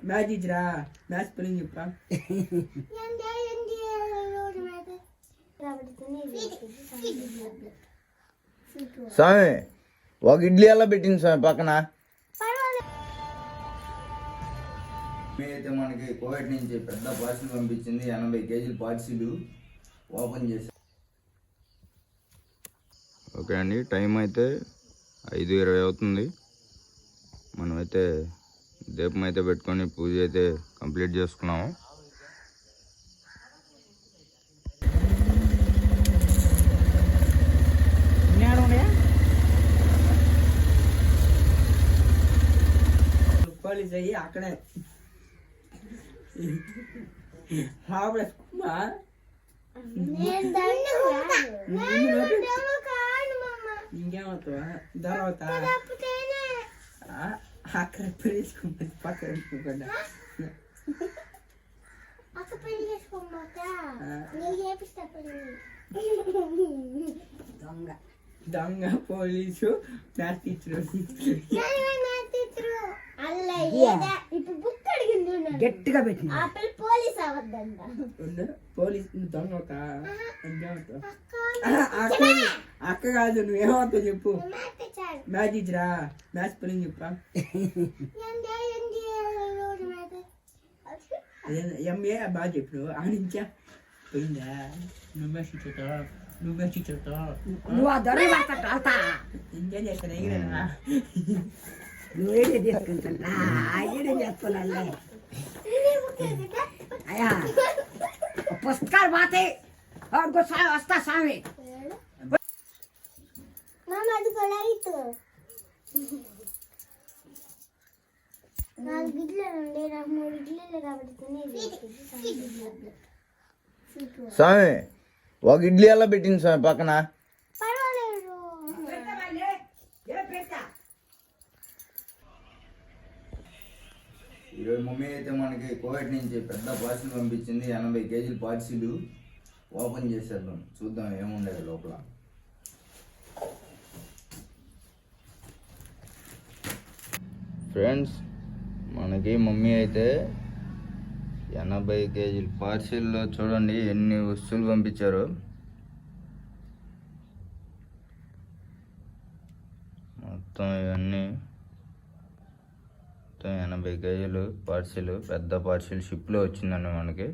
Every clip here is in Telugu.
మ్యాచ్ ఇచ్చిరా మ్యాచ్ స్పెల్లింగ్ చెప్పా స్వామి ఒక ఇడ్లీ ఎలా పెట్టింది స్వామి పక్కన అయితే మనకి కోవిడ్ నుంచి పెద్ద పార్సిల్ పంపించింది 80 కేజీల పార్సిల్ ఓపెన్ చేసి ఓకే అండి టైం అయితే 5:20 అవుతుంది మనమైతే దీపం అయితే పెట్టుకొని పూజ అయితే కంప్లీట్ చేసుకున్నాము పోలీస్ అయ్యి అక్కడే ఇంకేమవుతావా తర్వాత అక్కడ పెళ్ళించుకోమని పక్కన పెట్టుకోకుండా దొంగ పోలీసు మ్యాథ్స్ టీచర్ గట్టిగా పెట్టి పోలీస్ అవద్దంట పోలీస్ దొంగ అక్క కాదు నువ్వేమవుతావు చెప్పు మ్యాథ్స్ టీచరా మ్యాథ్స్ స్పెల్లింగ్ చెప్పా ఎంఏ బాగా చెప్పు ఆడించా పోయిందా నువ్వే టీచర్తో ఇంకేం చేస్తాను ఎగిరేనా నువ్వేడే తీసుకుంటున్నా ఏడే చేసుకోలే అయ్యా పుస్తకాలు పోతాయి వస్తా స్వామి స్వామి ఒక ఇడ్లీ ఎలా పెట్టింది స్వామి పక్కన ఈరోజు మమ్మీ అయితే మనకి కోవిడ్ నుంచి పెద్ద పార్సిల్ పంపించింది 80 కేజీల పార్సిల్ ఓపెన్ చేసేద్దాం చూద్దాం ఏముండదు లోపల ఫ్రెండ్స్ మనకి మమ్మీ అయితే 80 కేజీల పార్సిల్లో చూడండి ఎన్ని వస్తువులు పంపించారు మొత్తం ఇవన్నీ 80 కేజీలు పార్సిల్ పెద్ద పార్సిల్ షిప్లో వచ్చిందండి మనకి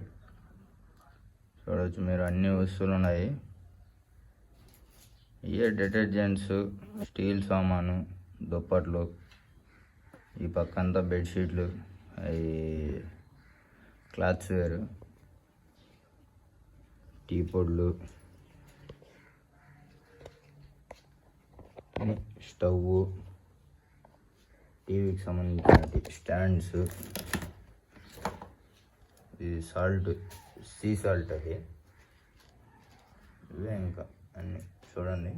చూడవచ్చు మీరు అన్ని వస్తువులు ఉన్నాయి ఇవే డిటర్జెంట్స్ స్టీల్ సామాను దుప్పట్లు ఈ పక్కంతా బెడ్షీట్లు అవి క్లాత్స్ వేరు టీ పొడ్లు స్టవ్ టీవీకి సంబంధించిన స్టాండ్స్ ఇది సాల్ట్ సీ సాల్ట్ అది ఇవే ఇంకా అన్నీ చూడండి